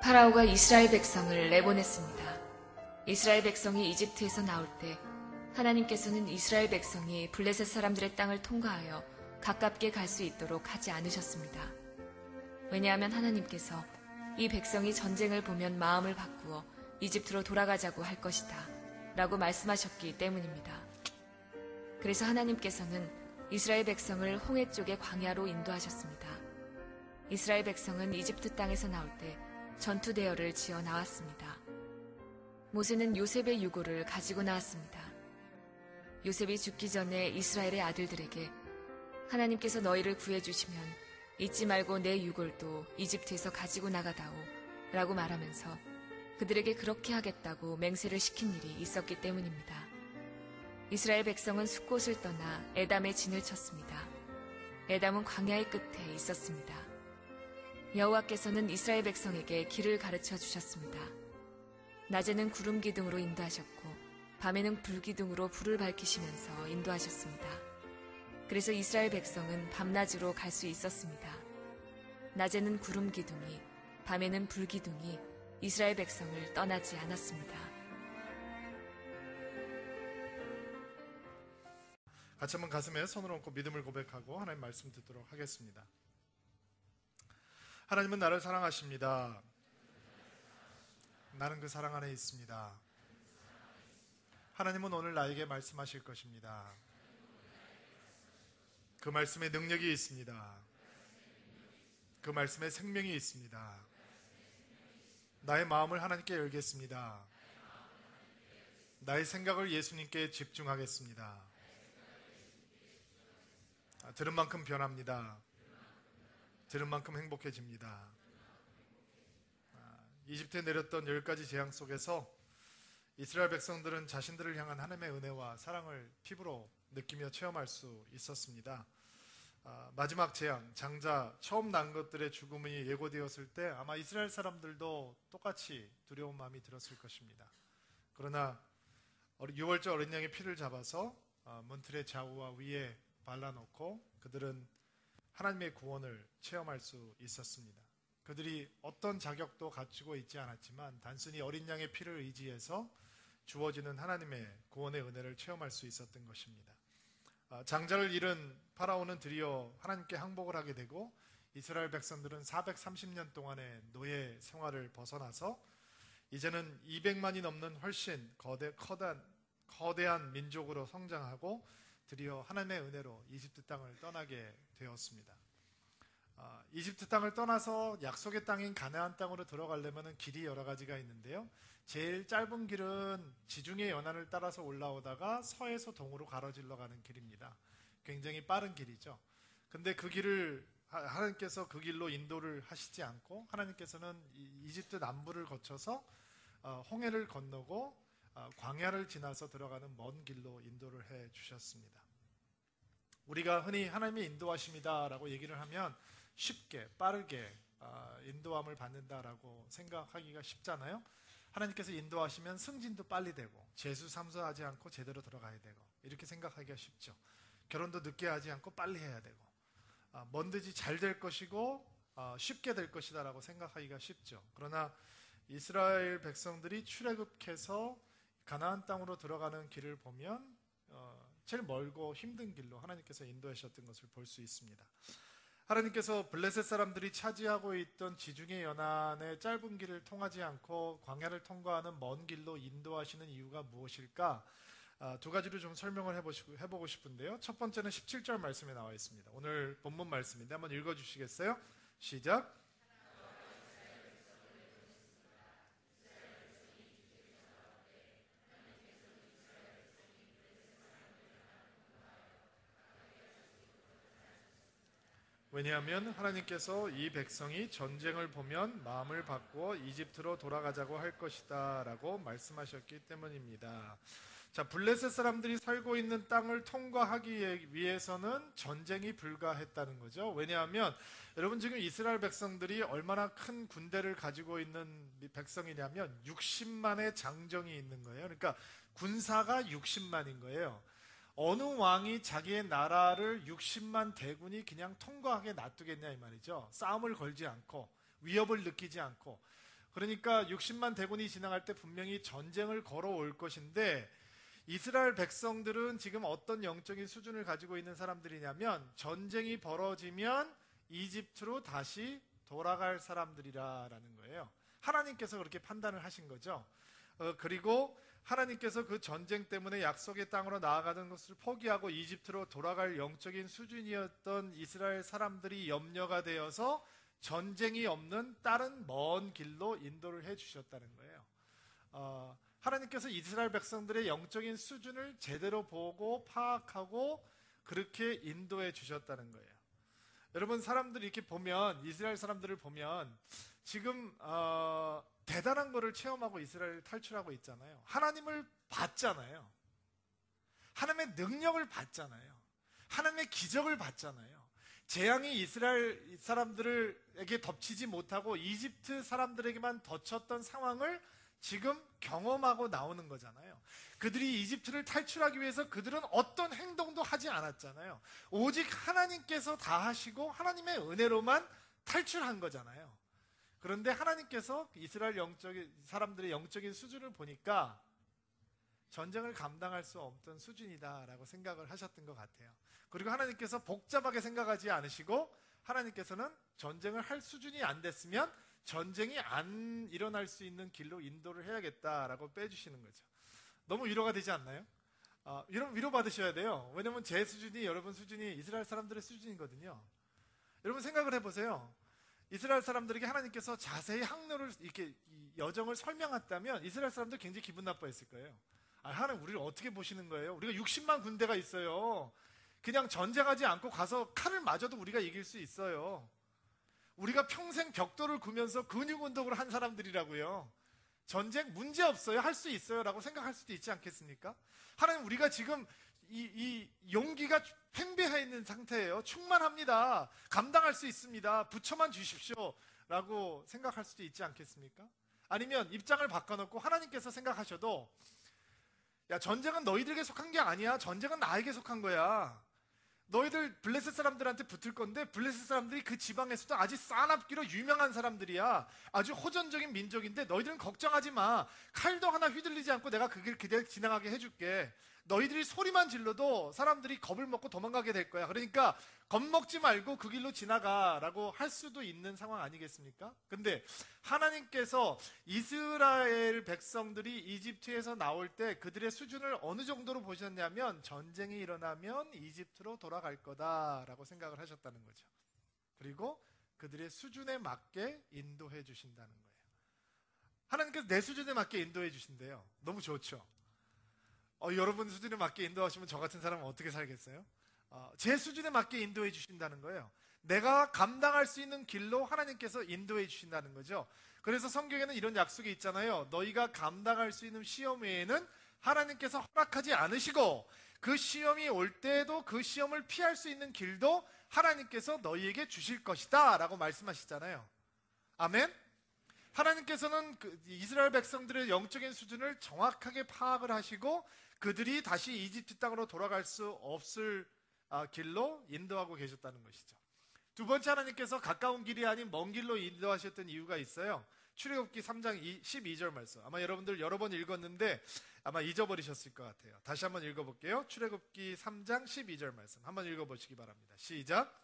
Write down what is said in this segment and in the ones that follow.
파라오가 이스라엘 백성을 내보냈습니다. 이스라엘 백성이 이집트에서 나올 때 하나님께서는 이스라엘 백성이 블레셋 사람들의 땅을 통과하여 가깝게 갈 수 있도록 하지 않으셨습니다. 왜냐하면 하나님께서 이 백성이 전쟁을 보면 마음을 바꾸어 이집트로 돌아가자고 할 것이다 라고 말씀하셨기 때문입니다. 그래서 하나님께서는 이스라엘 백성을 홍해 쪽의 광야로 인도하셨습니다. 이스라엘 백성은 이집트 땅에서 나올 때 전투 대열을 지어 나왔습니다. 모세는 요셉의 유고를 가지고 나왔습니다. 요셉이 죽기 전에 이스라엘의 아들들에게 하나님께서 너희를 구해주시면 잊지 말고 내 유골도 이집트에서 가지고 나가다오 라고 말하면서 그들에게 그렇게 하겠다고 맹세를 시킨 일이 있었기 때문입니다. 이스라엘 백성은 숫곳을 떠나 에담에 진을 쳤습니다. 에담은 광야의 끝에 있었습니다. 여호와께서는 이스라엘 백성에게 길을 가르쳐 주셨습니다. 낮에는 구름 기둥으로 인도하셨고 밤에는 불 기둥으로 불을 밝히시면서 인도하셨습니다. 그래서 이스라엘 백성은 밤낮으로 갈 수 있었습니다. 낮에는 구름 기둥이, 밤에는 불 기둥이 이스라엘 백성을 떠나지 않았습니다. 같이 한번 가슴에 손을 얹고 믿음을 고백하고 하나님 말씀 듣도록 하겠습니다. 하나님은 나를 사랑하십니다. 나는 그 사랑 안에 있습니다. 하나님은 오늘 나에게 말씀하실 것입니다. 그 말씀에 능력이 있습니다. 그 말씀에 생명이 있습니다. 나의 마음을 하나님께 열겠습니다. 나의 생각을 예수님께 집중하겠습니다. 들은 만큼 변합니다. 들은 만큼 행복해집니다. 이집트에 내렸던 10가지 재앙 속에서 이스라엘 백성들은 자신들을 향한 하나님의 은혜와 사랑을 피부로 느끼며 체험할 수 있었습니다. 마지막 재앙, 장자, 처음 난 것들의 죽음이 예고되었을 때 아마 이스라엘 사람들도 똑같이 두려운 마음이 들었을 것입니다. 그러나 6월절 어린 양의 피를 잡아서 문틀의 좌우와 위에 발라놓고 그들은 하나님의 구원을 체험할 수 있었습니다. 그들이 어떤 자격도 갖추고 있지 않았지만 단순히 어린 양의 피를 의지해서 주어지는 하나님의 구원의 은혜를 체험할 수 있었던 것입니다. 장자를 잃은 파라오는 드디어 하나님께 항복을 하게 되고 이스라엘 백성들은 430년 동안의 노예 생활을 벗어나서 이제는 200만이 넘는 훨씬 거대한 민족으로 성장하고 드디어 하나님의 은혜로 이집트 땅을 떠나게 되었습니다. 이집트 땅을 떠나서 약속의 땅인 가나안 땅으로 들어가려면 길이 여러 가지가 있는데요. 제일 짧은 길은 지중해 연안을 따라서 올라오다가 서에서 동으로 가로질러 가는 길입니다. 굉장히 빠른 길이죠. 근데 그 길을 하나님께서 그 길로 인도를 하시지 않고 하나님께서는 이집트 남부를 거쳐서 홍해를 건너고 광야를 지나서 들어가는 먼 길로 인도를 해 주셨습니다. 우리가 흔히 하나님의 인도하심이다라고 얘기를 하면 쉽게 빠르게 인도함을 받는다라고 생각하기가 쉽잖아요. 하나님께서 인도하시면 승진도 빨리 되고 재수삼수하지 않고 제대로 들어가야 되고 이렇게 생각하기가 쉽죠. 결혼도 늦게 하지 않고 빨리 해야 되고 뭔든지 잘 될 것이고 쉽게 될 것이다라고 생각하기가 쉽죠. 그러나 이스라엘 백성들이 출애굽해서 가나안 땅으로 들어가는 길을 보면 제일 멀고 힘든 길로 하나님께서 인도하셨던 것을 볼 수 있습니다. 하나님께서 블레셋 사람들이 차지하고 있던 지중해 연안의 짧은 길을 통하지 않고 광야를 통과하는 먼 길로 인도하시는 이유가 무엇일까? 두 가지로 좀 설명을 해보고 싶은데요. 첫 번째는 17절 말씀에 나와 있습니다. 오늘 본문 말씀인데 한번 읽어주시겠어요? 시작! 왜냐하면 하나님께서 이 백성이 전쟁을 보면 마음을 바꾸어 이집트로 돌아가자고 할 것이다 라고 말씀하셨기 때문입니다. 자, 블레셋 사람들이 살고 있는 땅을 통과하기 위해서는 전쟁이 불가했다는 거죠. 왜냐하면 여러분 지금 이스라엘 백성들이 얼마나 큰 군대를 가지고 있는 백성이냐면 60만의 장정이 있는 거예요. 그러니까 군사가 60만인 거예요. 어느 왕이 자기의 나라를 60만 대군이 그냥 통과하게 놔두겠냐 이 말이죠. 싸움을 걸지 않고 위협을 느끼지 않고. 그러니까 60만 대군이 지나갈 때 분명히 전쟁을 걸어올 것인데, 이스라엘 백성들은 지금 어떤 영적인 수준을 가지고 있는 사람들이냐면, 전쟁이 벌어지면 이집트로 다시 돌아갈 사람들이라는 거예요. 하나님께서 그렇게 판단을 하신 거죠. 그리고 하나님께서 그 전쟁 때문에 약속의 땅으로 나아가는 것을 포기하고 이집트로 돌아갈 영적인 수준이었던 이스라엘 사람들이 염려가 되어서 전쟁이 없는 다른 먼 길로 인도를 해주셨다는 거예요. 하나님께서 이스라엘 백성들의 영적인 수준을 제대로 보고 파악하고 그렇게 인도해 주셨다는 거예요. 여러분, 사람들이 이렇게 보면, 이스라엘 사람들을 보면 지금 대단한 거를 체험하고 이스라엘을 탈출하고 있잖아요. 하나님을 봤잖아요. 하나님의 능력을 봤잖아요. 하나님의 기적을 봤잖아요. 재앙이 이스라엘 사람들에게 덮치지 못하고 이집트 사람들에게만 덮쳤던 상황을 지금 경험하고 나오는 거잖아요. 그들이 이집트를 탈출하기 위해서 그들은 어떤 행동도 하지 않았잖아요. 오직 하나님께서 다 하시고 하나님의 은혜로만 탈출한 거잖아요. 그런데 하나님께서 이스라엘 사람들의 영적인 수준을 보니까 전쟁을 감당할 수 없던 수준이다라고 생각을 하셨던 것 같아요. 그리고 하나님께서 복잡하게 생각하지 않으시고, 하나님께서는 전쟁을 할 수준이 안 됐으면 전쟁이 안 일어날 수 있는 길로 인도를 해야겠다라고 빼주시는 거죠. 너무 위로가 되지 않나요? 이런 위로 받으셔야 돼요. 왜냐면 제 수준이, 여러분 수준이 이스라엘 사람들의 수준이거든요. 여러분 생각을 해보세요. 이스라엘 사람들에게 하나님께서 자세히 항로를, 이렇게 여정을 설명했다면 이스라엘 사람들 굉장히 기분 나빠했을 거예요. 하나님 우리를 어떻게 보시는 거예요? 우리가 60만 군대가 있어요. 그냥 전쟁하지 않고 가서 칼을 맞아도 우리가 이길 수 있어요. 우리가 평생 벽돌을 구면서 근육 운동을 한 사람들이라고요. 전쟁 문제 없어요. 할 수 있어요. 라고 생각할 수도 있지 않겠습니까? 하나님, 우리가 지금 이 용기가 팽배해 있는 상태예요. 충만합니다. 감당할 수 있습니다. 부처만 주십시오. 라고 생각할 수도 있지 않겠습니까? 아니면 입장을 바꿔놓고 하나님께서 생각하셔도, 야, 전쟁은 너희들에게 속한 게 아니야. 전쟁은 나에게 속한 거야. 너희들 블레셋 사람들한테 붙을 건데, 블레셋 사람들이 그 지방에서도 아주 싸납기로 유명한 사람들이야. 아주 호전적인 민족인데 너희들은 걱정하지 마. 칼도 하나 휘둘리지 않고 내가 그 길 그대로 지나가게 해줄게. 너희들이 소리만 질러도 사람들이 겁을 먹고 도망가게 될 거야. 그러니까 겁먹지 말고 그 길로 지나가라고 할 수도 있는 상황 아니겠습니까? 근데 하나님께서 이스라엘 백성들이 이집트에서 나올 때 그들의 수준을 어느 정도로 보셨냐면, 전쟁이 일어나면 이집트로 돌아갈 거다라고 생각을 하셨다는 거죠. 그리고 그들의 수준에 맞게 인도해 주신다는 거예요. 하나님께서 내 수준에 맞게 인도해 주신대요. 너무 좋죠. 여러분 수준에 맞게 인도하시면 저 같은 사람은 어떻게 살겠어요? 제 수준에 맞게 인도해 주신다는 거예요. 내가 감당할 수 있는 길로 하나님께서 인도해 주신다는 거죠. 그래서 성경에는 이런 약속이 있잖아요. 너희가 감당할 수 있는 시험 외에는 하나님께서 허락하지 않으시고, 그 시험이 올 때에도 그 시험을 피할 수 있는 길도 하나님께서 너희에게 주실 것이다 라고 말씀하시잖아요. 아멘? 하나님께서는 이스라엘 백성들의 영적인 수준을 정확하게 파악을 하시고 그들이 다시 이집트 땅으로 돌아갈 수 없을 길로 인도하고 계셨다는 것이죠. 두 번째, 하나님께서 가까운 길이 아닌 먼 길로 인도하셨던 이유가 있어요. 출애굽기 3장 12절 말씀. 아마 여러분들 여러 번 읽었는데 아마 잊어버리셨을 것 같아요. 다시 한번 읽어볼게요. 출애굽기 3장 12절 말씀 한번 읽어보시기 바랍니다. 시작.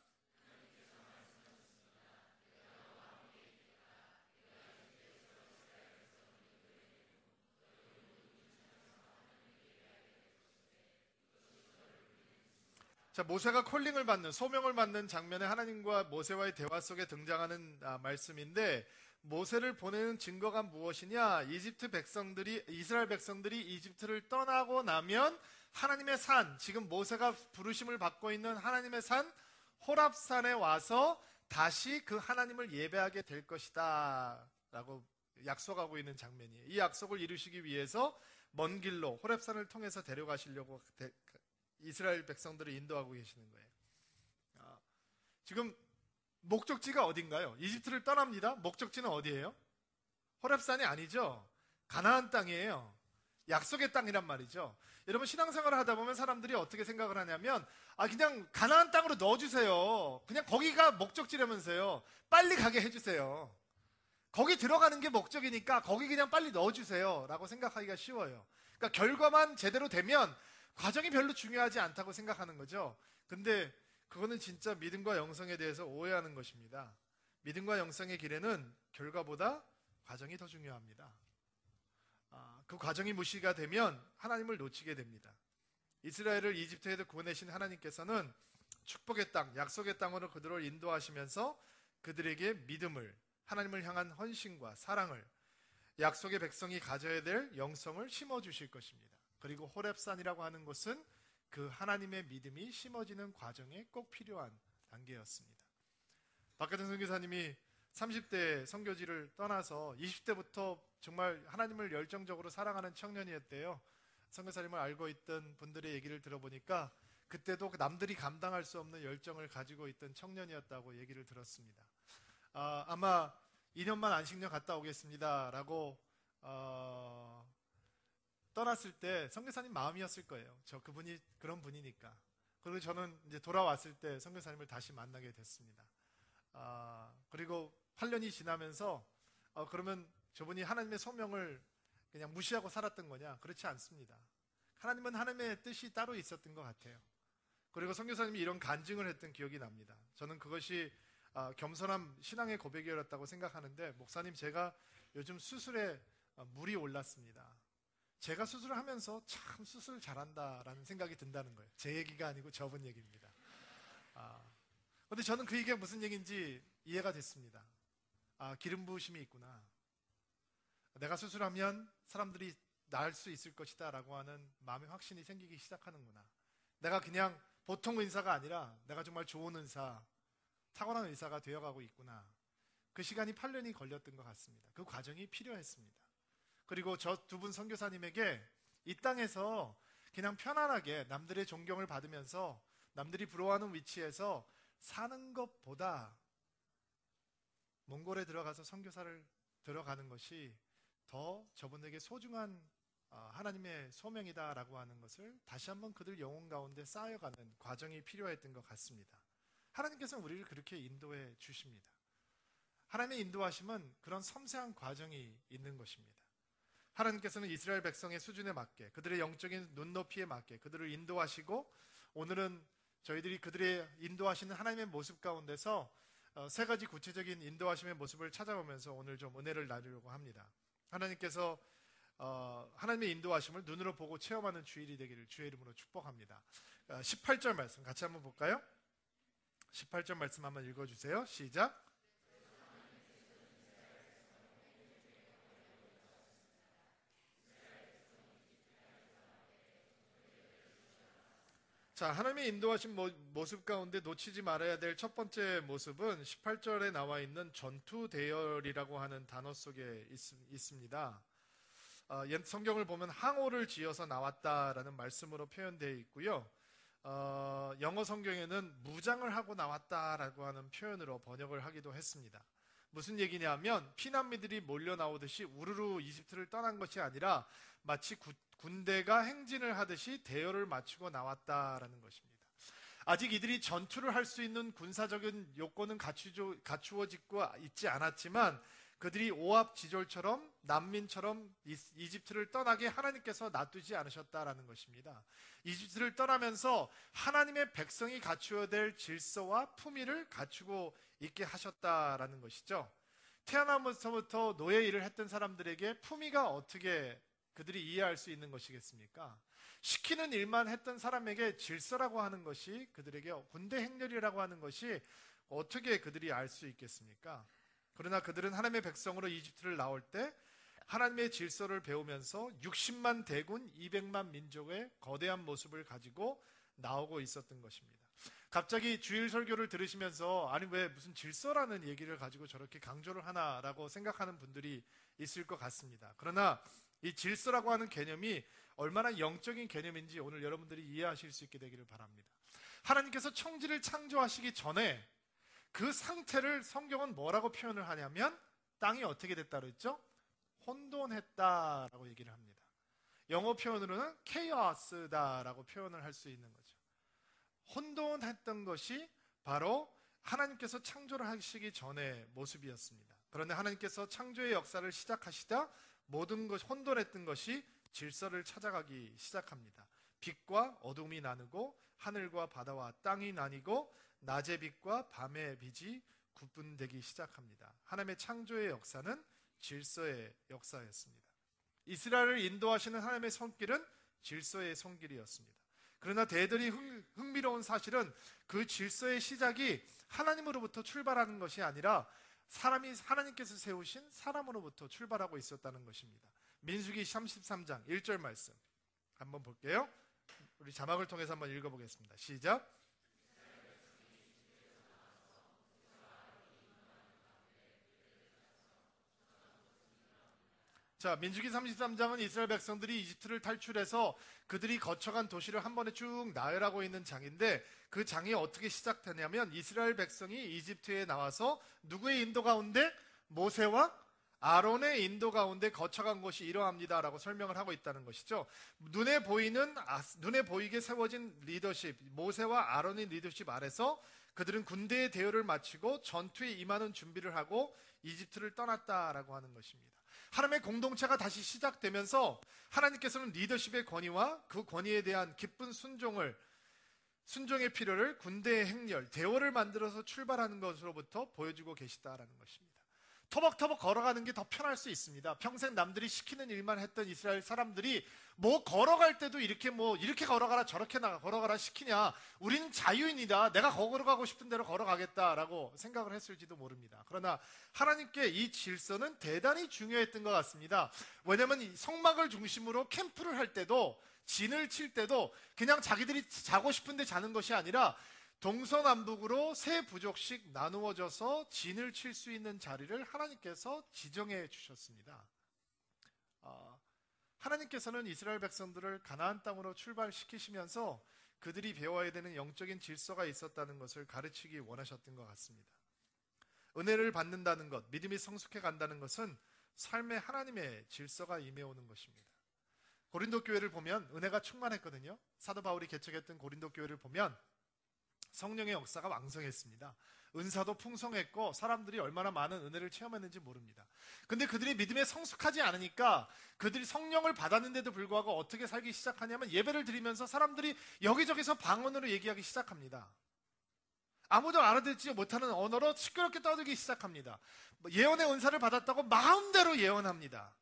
자, 모세가 콜링을 받는, 소명을 받는 장면에 하나님과 모세와의 대화 속에 등장하는 말씀인데, 모세를 보내는 증거가 무엇이냐? 이스라엘 백성들이 이집트를 떠나고 나면 하나님의 산, 지금 모세가 부르심을 받고 있는 하나님의 산 호랍산에 와서 다시 그 하나님을 예배하게 될 것이다 라고 약속하고 있는 장면이에요. 이 약속을 이루시기 위해서 먼 길로 호렙산을 통해서 데려가시려고 이스라엘 백성들을 인도하고 계시는 거예요. 지금 목적지가 어딘가요? 이집트를 떠납니다. 목적지는 어디예요? 호렙산이 아니죠. 가나안 땅이에요. 약속의 땅이란 말이죠. 여러분, 신앙생활을 하다 보면 사람들이 어떻게 생각을 하냐면, 그냥 가나안 땅으로 넣어주세요. 그냥 거기가 목적지라면서요. 빨리 가게 해주세요. 거기 들어가는 게 목적이니까 거기 그냥 빨리 넣어주세요 라고 생각하기가 쉬워요. 그러니까 결과만 제대로 되면 과정이 별로 중요하지 않다고 생각하는 거죠. 근데 그거는 진짜 믿음과 영성에 대해서 오해하는 것입니다. 믿음과 영성의 길에는 결과보다 과정이 더 중요합니다. 그 과정이 무시가 되면 하나님을 놓치게 됩니다. 이스라엘을 이집트에서 구원하신 하나님께서는 축복의 땅, 약속의 땅으로 그들을 인도하시면서 그들에게 믿음을, 하나님을 향한 헌신과 사랑을, 약속의 백성이 가져야 될 영성을 심어주실 것입니다. 그리고 호렙산이라고 하는 곳은 그 하나님의 믿음이 심어지는 과정에 꼭 필요한 단계였습니다. 박가정 선교사님이 30대 선교지를 떠나서 20대부터 정말 하나님을 열정적으로 사랑하는 청년이었대요. 선교사님을 알고 있던 분들의 얘기를 들어보니까 그때도 남들이 감당할 수 없는 열정을 가지고 있던 청년이었다고 얘기를 들었습니다. 아마 2년만 안식년 갔다 오겠습니다 라고 떠났을 때 선교사님 마음이었을 거예요. 그분이 그런 분이니까. 그리고 저는 이제 돌아왔을 때 선교사님을 다시 만나게 됐습니다. 그리고 8년이 지나면서 그러면 저분이 하나님의 소명을 그냥 무시하고 살았던 거냐? 그렇지 않습니다. 하나님은 하나님의 뜻이 따로 있었던 것 같아요. 그리고 선교사님이 이런 간증을 했던 기억이 납니다. 저는 그것이 겸손한 신앙의 고백이었다고 생각하는데, 목사님 제가 요즘 수술에 물이 올랐습니다. 제가 수술을 하면서 참 수술 잘한다라는 생각이 든다는 거예요. 제 얘기가 아니고 저분 얘기입니다. 그런데 저는 그 얘기가 무슨 얘기인지 이해가 됐습니다. 기름 부으심이 있구나. 내가 수술하면 사람들이 나을 수 있을 것이다 라고 하는 마음의 확신이 생기기 시작하는구나. 내가 그냥 보통 의사가 아니라 내가 정말 좋은 의사, 탁월한 의사가 되어가고 있구나. 그 시간이 8년이 걸렸던 것 같습니다. 그 과정이 필요했습니다. 그리고 저 두 분 선교사님에게 이 땅에서 그냥 편안하게 남들의 존경을 받으면서 남들이 부러워하는 위치에서 사는 것보다 몽골에 들어가서 선교사를 들어가는 것이 더 저분에게 소중한 하나님의 소명이다라고 하는 것을 다시 한번 그들 영혼 가운데 쌓여가는 과정이 필요했던 것 같습니다. 하나님께서는 우리를 그렇게 인도해 주십니다. 하나님의 인도하심은 그런 섬세한 과정이 있는 것입니다. 하나님께서는 이스라엘 백성의 수준에 맞게, 그들의 영적인 눈높이에 맞게 그들을 인도하시고, 오늘은 저희들이 그들의 인도하시는 하나님의 모습 가운데서 세 가지 구체적인 인도하심의 모습을 찾아보면서 오늘 좀 은혜를 나누려고 합니다. 하나님께서 하나님의 인도하심을 눈으로 보고 체험하는 주일이 되기를 주의 이름으로 축복합니다. 18절 말씀 같이 한번 볼까요? 18절 말씀 한번 읽어주세요. 시작. 자, 하나님의 인도하신 모습 가운데 놓치지 말아야 될 첫 번째 모습은 18절에 나와 있는 전투 대열이라고 하는 단어 속에 있습니다. 옛 성경을 보면 항오를 지어서 나왔다라는 말씀으로 표현되어 있고요. 영어 성경에는 무장을 하고 나왔다라고 하는 표현으로 번역을 하기도 했습니다. 무슨 얘기냐면 피난민들이 몰려 나오듯이 우르르 이집트를 떠난 것이 아니라 마치 군대가 행진을 하듯이 대열을 맞추고 나왔다라는 것입니다. 아직 이들이 전투를 할 수 있는 군사적인 요건은 갖추어지고 있지 않았지만 그들이 오합지졸처럼 난민처럼 이집트를 떠나게 하나님께서 놔두지 않으셨다라는 것입니다. 이집트를 떠나면서 하나님의 백성이 갖추어야 될 질서와 품위를 갖추고 있게 하셨다라는 것이죠. 태어나면서부터 노예 일을 했던 사람들에게 품위가 어떻게 그들이 이해할 수 있는 것이겠습니까? 시키는 일만 했던 사람에게 질서라고 하는 것이, 그들에게 군대 행렬이라고 하는 것이 어떻게 그들이 알 수 있겠습니까? 그러나 그들은 하나님의 백성으로 이집트를 나올 때 하나님의 질서를 배우면서 60만 대군 200만 민족의 거대한 모습을 가지고 나오고 있었던 것입니다. 갑자기 주일 설교를 들으시면서 아니 왜 무슨 질서라는 얘기를 가지고 저렇게 강조를 하나라고 생각하는 분들이 있을 것 같습니다. 그러나 이 질서라고 하는 개념이 얼마나 영적인 개념인지 오늘 여러분들이 이해하실 수 있게 되기를 바랍니다. 하나님께서 천지를 창조하시기 전에 그 상태를 성경은 뭐라고 표현을 하냐면 땅이 어떻게 됐다고 했죠? 혼돈했다라고 얘기를 합니다. 영어 표현으로는 chaos다라고 표현을 할 수 있는 거죠. 혼돈했던 것이 바로 하나님께서 창조를 하시기 전의 모습이었습니다. 그런데 하나님께서 창조의 역사를 시작하시다 모든 것 혼돈했던 것이 질서를 찾아가기 시작합니다. 빛과 어둠이 나누고 하늘과 바다와 땅이 나뉘고 낮의 빛과 밤의 빛이 구분되기 시작합니다. 하나님의 창조의 역사는 질서의 역사였습니다. 이스라엘을 인도하시는 하나님의 손길은 질서의 손길이었습니다. 그러나 대들이 흥미로운 사실은 그 질서의 시작이 하나님으로부터 출발하는 것이 아니라 하나님께서 세우신 사람으로부터 출발하고 있었다는 것입니다. 민수기 33장 1절 말씀 한번 볼게요. 우리 자막을 통해서 한번 읽어보겠습니다. 시작. 자, 민수기 33장은 이스라엘 백성들이 이집트를 탈출해서 그들이 거쳐간 도시를 한 번에 쭉 나열하고 있는 장인데, 그 장이 어떻게 시작되냐면 이스라엘 백성이 이집트에 나와서 누구의 인도 가운데? 모세와 아론의 인도 가운데 거쳐간 곳이 이러합니다라고 설명을 하고 있다는 것이죠. 눈에 보이게 세워진 리더십, 모세와 아론의 리더십 아래서 그들은 군대의 대열을 마치고 전투에 임하는 준비를 하고 이집트를 떠났다라고 하는 것입니다. 하나님의 공동체가 다시 시작되면서 하나님께서는 리더십의 권위와 그 권위에 대한 기쁜 순종의 필요를 군대의 행렬, 대오를 만들어서 출발하는 것으로부터 보여주고 계시다라는 것입니다. 터벅터벅 걸어가는 게 더 편할 수 있습니다. 평생 남들이 시키는 일만 했던 이스라엘 사람들이 뭐 걸어갈 때도 이렇게 걸어가라 저렇게 걸어가라 시키냐. 우리는 자유인이다. 내가 걸어가고 싶은 대로 걸어가겠다라고 생각을 했을지도 모릅니다. 그러나 하나님께 이 질서는 대단히 중요했던 것 같습니다. 왜냐하면 이 성막을 중심으로 캠프를 할 때도, 진을 칠 때도 그냥 자기들이 자고 싶은데 자는 것이 아니라 동서남북으로 세 부족씩 나누어져서 진을 칠 수 있는 자리를 하나님께서 지정해 주셨습니다. 하나님께서는 이스라엘 백성들을 가나안 땅으로 출발시키시면서 그들이 배워야 되는 영적인 질서가 있었다는 것을 가르치기 원하셨던 것 같습니다. 은혜를 받는다는 것, 믿음이 성숙해 간다는 것은 삶에 하나님의 질서가 임해오는 것입니다. 고린도 교회를 보면 은혜가 충만했거든요. 사도 바울이 개척했던 고린도 교회를 보면 성령의 역사가 왕성했습니다. 은사도 풍성했고 사람들이 얼마나 많은 은혜를 체험했는지 모릅니다. 근데 그들이 믿음에 성숙하지 않으니까 그들이 성령을 받았는데도 불구하고 어떻게 살기 시작하냐면 예배를 드리면서 사람들이 여기저기서 방언으로 얘기하기 시작합니다. 아무도 알아듣지 못하는 언어로 시끄럽게 떠들기 시작합니다. 예언의 은사를 받았다고 마음대로 예언합니다.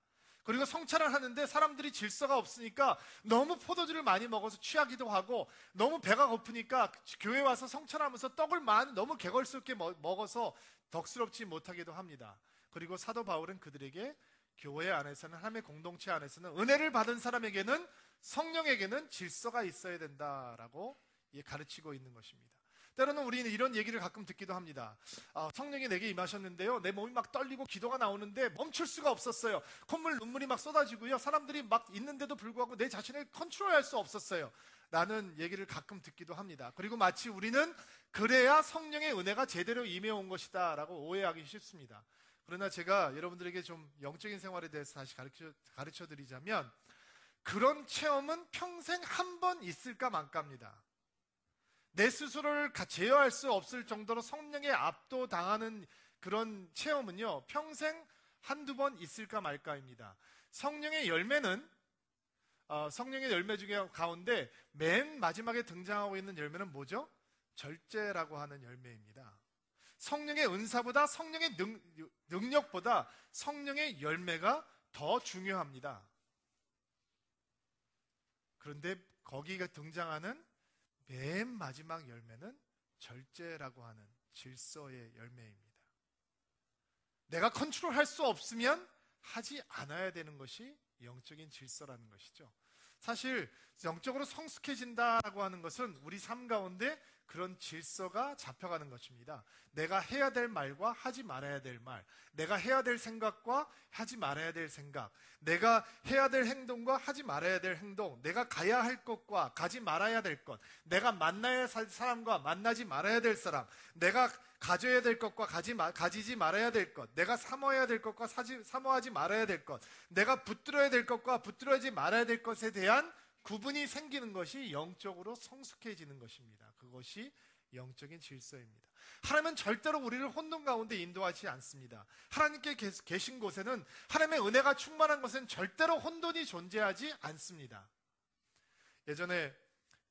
그리고 성찬을 하는데 사람들이 질서가 없으니까 너무 포도주를 많이 먹어서 취하기도 하고, 너무 배가 고프니까 교회 와서 성찬하면서 떡을 너무 개걸스럽게 먹어서 덕스럽지 못하기도 합니다. 그리고 사도 바울은 그들에게 교회 안에서는, 하나님의 공동체 안에서는 은혜를 받은 사람에게는, 성령에게는 질서가 있어야 된다라고 가르치고 있는 것입니다. 때로는 우리는 이런 얘기를 가끔 듣기도 합니다. 성령이 내게 임하셨는데요, 내 몸이 막 떨리고 기도가 나오는데 멈출 수가 없었어요. 눈물이 막 쏟아지고요, 사람들이 막 있는데도 불구하고 내 자신을 컨트롤할 수 없었어요 라는 얘기를 가끔 듣기도 합니다. 그리고 마치 우리는 그래야 성령의 은혜가 제대로 임해온 것이다 라고 오해하기 쉽습니다. 그러나 제가 여러분들에게 좀 영적인 생활에 대해서 다시 가르쳐 드리자면, 그런 체험은 평생 한 번 있을까 말까입니다. 내 스스로를 제어할 수 없을 정도로 성령에 압도당하는 그런 체험은요, 평생 한두 번 있을까 말까입니다. 성령의 열매 중에 가운데 맨 마지막에 등장하고 있는 열매는 뭐죠? 절제라고 하는 열매입니다. 성령의 은사보다, 성령의 능력보다 성령의 열매가 더 중요합니다. 그런데 거기가 등장하는 맨 마지막 열매는 절제라고 하는 질서의 열매입니다. 내가 컨트롤할 수 없으면 하지 않아야 되는 것이 영적인 질서라는 것이죠. 사실 영적으로 성숙해진다라고 하는 것은 우리 삶 가운데 그런 질서가 잡혀가는 것입니다. 내가 해야 될 말과 하지 말아야 될 말, 내가 해야 될 생각과 하지 말아야 될 생각, 내가 해야 될 행동과 하지 말아야 될 행동, 내가 가야 할 것과 가지 말아야 될 것, 내가 만나야 할 사람과 만나지 말아야 될 사람, 내가 가져야 될 것과 가지지 말아야 될 것, 내가 사모해야 될 것과 사모하지 말아야 될 것, 내가 붙들어야 될 것과 붙들어야지 말아야 될 것에 대한 구분이 생기는 것이 영적으로 성숙해지는 것입니다. 그것이 영적인 질서입니다. 하나님은 절대로 우리를 혼돈 가운데 인도하지 않습니다. 하나님께 계신 곳에는, 하나님의 은혜가 충만한 곳은 절대로 혼돈이 존재하지 않습니다. 예전에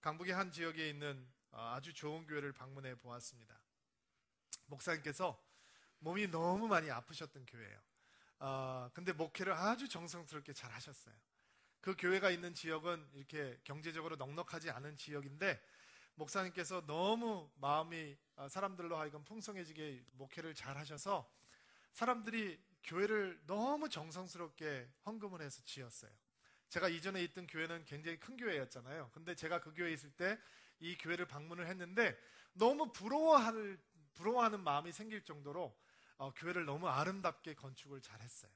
강북의 한 지역에 있는 아주 좋은 교회를 방문해 보았습니다. 목사님께서 몸이 너무 많이 아프셨던 교회예요. 근데 목회를 아주 정성스럽게 잘 하셨어요. 그 교회가 있는 지역은 이렇게 경제적으로 넉넉하지 않은 지역인데, 목사님께서 너무 마음이 사람들로 하여금 풍성해지게 목회를 잘 하셔서 사람들이 교회를 너무 정성스럽게 헌금을 해서 지었어요. 제가 이전에 있던 교회는 굉장히 큰 교회였잖아요. 근데 제가 그 교회에 있을 때 이 교회를 방문을 했는데 너무 부러워하는 마음이 생길 정도로 교회를 너무 아름답게 건축을 잘 했어요.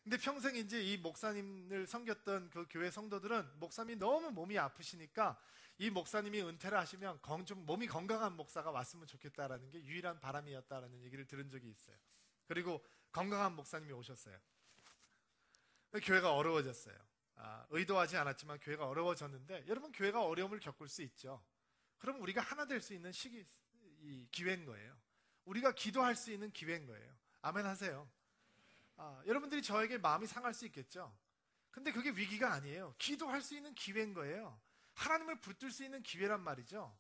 근데 평생 이제 이 목사님을 섬겼던 그 교회 성도들은 목사님이 너무 몸이 아프시니까 이 목사님이 은퇴를 하시면 좀 몸이 건강한 목사가 왔으면 좋겠다라는 게 유일한 바람이었다라는 얘기를 들은 적이 있어요. 그리고 건강한 목사님이 오셨어요. 교회가 어려워졌어요. 의도하지 않았지만 교회가 어려워졌는데, 여러분, 교회가 어려움을 겪을 수 있죠. 그럼 우리가 하나 될 수 있는 기회인 거예요. 우리가 기도할 수 있는 기회인 거예요. 아멘 하세요. 여러분들이 저에게 마음이 상할 수 있겠죠. 근데 그게 위기가 아니에요. 기도할 수 있는 기회인 거예요. 하나님을 붙들 수 있는 기회란 말이죠.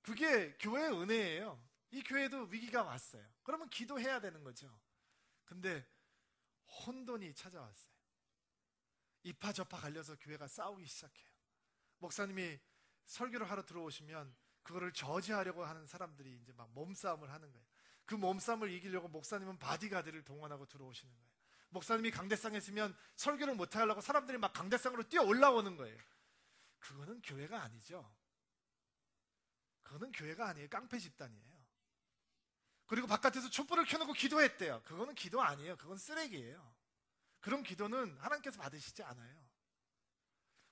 그게 교회의 은혜예요. 이 교회도 위기가 왔어요. 그러면 기도해야 되는 거죠. 근데 혼돈이 찾아왔어요. 이파저파 갈려서 교회가 싸우기 시작해요. 목사님이 설교를 하러 들어오시면 그거를 저지하려고 하는 사람들이 이제 막 몸싸움을 하는 거예요. 그 몸싸움을 이기려고 목사님은 바디가드를 동원하고 들어오시는 거예요. 목사님이 강대상에 있으면 설교를 못 하려고 사람들이 막 강대상으로 뛰어 올라오는 거예요. 그거는 교회가 아니죠. 그거는 교회가 아니에요. 깡패 집단이에요. 그리고 바깥에서 촛불을 켜놓고 기도했대요. 그거는 기도 아니에요. 그건 쓰레기예요. 그런 기도는 하나님께서 받으시지 않아요.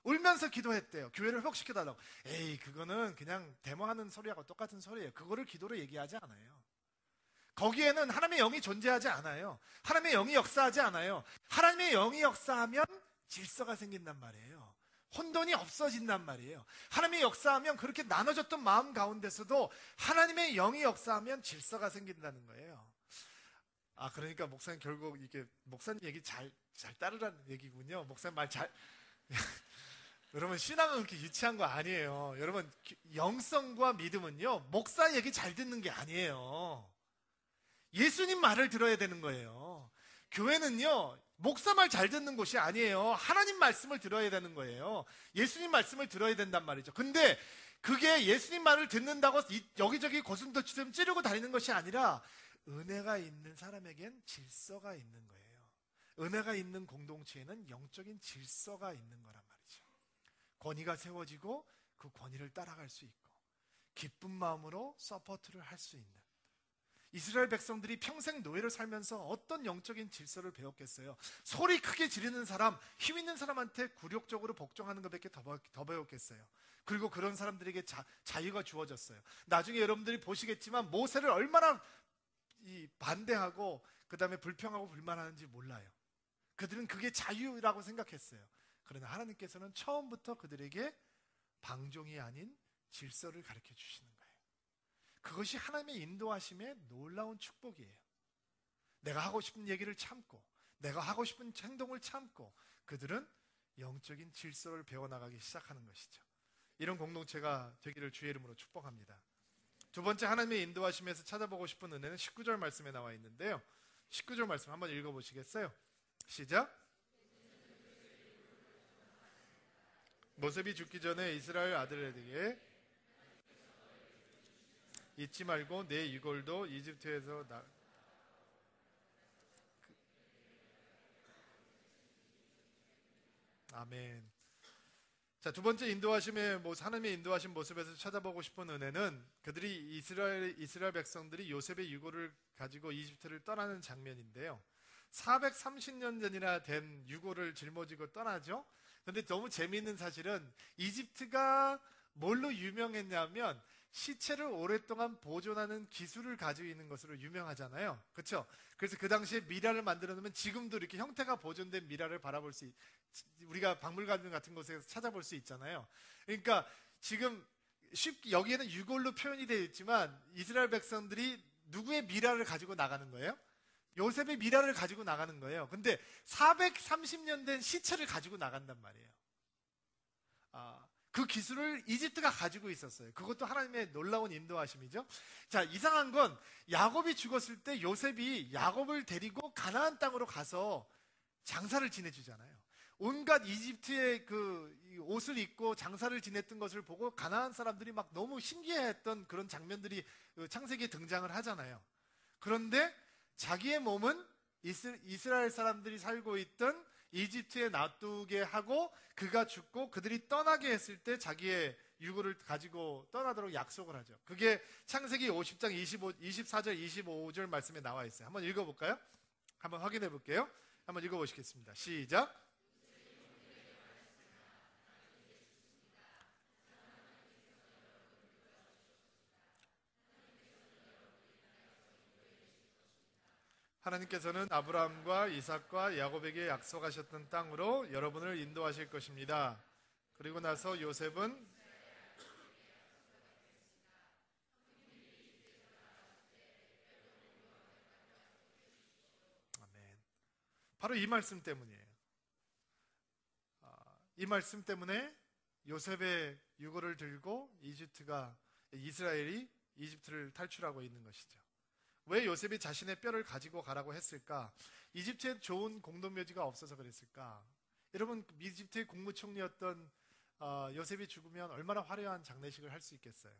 울면서 기도했대요. 교회를 회복시켜달라고. 에이, 그거는 그냥 데모하는 소리하고 똑같은 소리예요. 그거를 기도로 얘기하지 않아요. 거기에는 하나님의 영이 존재하지 않아요. 하나님의 영이 역사하지 않아요. 하나님의 영이 역사하면 질서가 생긴단 말이에요. 혼돈이 없어진단 말이에요. 하나님의 역사하면, 그렇게 나눠졌던 마음 가운데서도 하나님의 영이 역사하면 질서가 생긴다는 거예요. 그러니까 목사님 결국 이게 목사님 얘기 잘 따르라는 얘기군요. 목사님 말 잘 여러분, 신앙은 그렇게 유치한 거 아니에요. 여러분, 영성과 믿음은요, 목사 얘기 잘 듣는 게 아니에요. 예수님 말을 들어야 되는 거예요. 교회는요, 목사 말 잘 듣는 곳이 아니에요. 하나님 말씀을 들어야 되는 거예요. 예수님 말씀을 들어야 된단 말이죠. 근데 그게 예수님 말을 듣는다고 여기저기 고슴도치처럼 찌르고 다니는 것이 아니라, 은혜가 있는 사람에겐 질서가 있는 거예요. 은혜가 있는 공동체에는 영적인 질서가 있는 거란 말이죠. 권위가 세워지고 그 권위를 따라갈 수 있고, 기쁜 마음으로 서포트를 할 수 있는, 이스라엘 백성들이 평생 노예를 살면서 어떤 영적인 질서를 배웠겠어요? 소리 크게 지르는 사람, 힘 있는 사람한테 굴욕적으로 복종하는 것밖에 더 배웠겠어요. 그리고 그런 사람들에게 자유가 주어졌어요. 나중에 여러분들이 보시겠지만 모세를 얼마나 반대하고 그 다음에 불평하고 불만하는지 몰라요. 그들은 그게 자유라고 생각했어요. 그러나 하나님께서는 처음부터 그들에게 방종이 아닌 질서를 가르쳐 주시는 거예요. 그것이 하나님의 인도하심의 놀라운 축복이에요. 내가 하고 싶은 얘기를 참고, 내가 하고 싶은 행동을 참고, 그들은 영적인 질서를 배워나가기 시작하는 것이죠. 이런 공동체가 되기를 주의 이름으로 축복합니다. 두 번째, 하나님의 인도하심에서 찾아보고 싶은 은혜는 19절 말씀에 나와 있는데요. 19절 말씀 한번 읽어보시겠어요? 시작. 모세비 죽기 전에 이스라엘 아들에게 잊지 말고 내 유골도 이집트에서 아멘. 자, 두 번째 하나님의 인도하신 모습에서 찾아보고 싶은 은혜는, 그들이 이스라엘 백성들이 요셉의 유골을 가지고 이집트를 떠나는 장면인데요. 430년 전이나 된 유골을 짊어지고 떠나죠. 근데 너무 재미있는 사실은, 이집트가 뭘로 유명했냐면 시체를 오랫동안 보존하는 기술을 가지고 있는 것으로 유명하잖아요. 그렇죠? 그래서 그 당시에 미라를 만들어 놓으면 지금도 이렇게 형태가 보존된 미라를 우리가 박물관 같은 곳에서 찾아볼 수 있잖아요. 그러니까 지금 쉽게 여기에는 유골로 표현이 되어 있지만 이스라엘 백성들이 누구의 미라를 가지고 나가는 거예요? 요셉의 미라를 가지고 나가는 거예요. 근데 430년 된 시체를 가지고 나간단 말이에요. 그 기술을 이집트가 가지고 있었어요. 그것도 하나님의 놀라운 인도하심이죠. 자, 이상한 건 야곱이 죽었을 때 요셉이 야곱을 데리고 가나안 땅으로 가서 장사를 지내주잖아요. 온갖 이집트의 그 옷을 입고 장사를 지냈던 것을 보고 가나안 사람들이 막 너무 신기해했던 그런 장면들이 창세기에 등장을 하잖아요. 그런데 자기의 몸은 이스라엘 사람들이 살고 있던 이집트에 놔두게 하고 그가 죽고 그들이 떠나게 했을 때 자기의 유골을 가지고 떠나도록 약속을 하죠. 그게 창세기 50장 24절 25절 말씀에 나와 있어요. 한번 읽어볼까요? 한번 확인해 볼게요. 한번 읽어보시겠습니다. 시작. 하나님께서는 아브라함과 이삭과 야곱에게 약속하셨던 땅으로 여러분을 인도하실 것입니다. 그리고 나서 요셉은 아멘. 바로 이 말씀 때문이에요. 이 말씀 때문에 요셉의 유골을 들고 이스라엘이 이집트를 탈출하고 있는 것이죠. 왜 요셉이 자신의 뼈를 가지고 가라고 했을까? 이집트에 좋은 공동묘지가 없어서 그랬을까? 여러분, 이집트의 국무총리였던 요셉이 죽으면 얼마나 화려한 장례식을 할 수 있겠어요?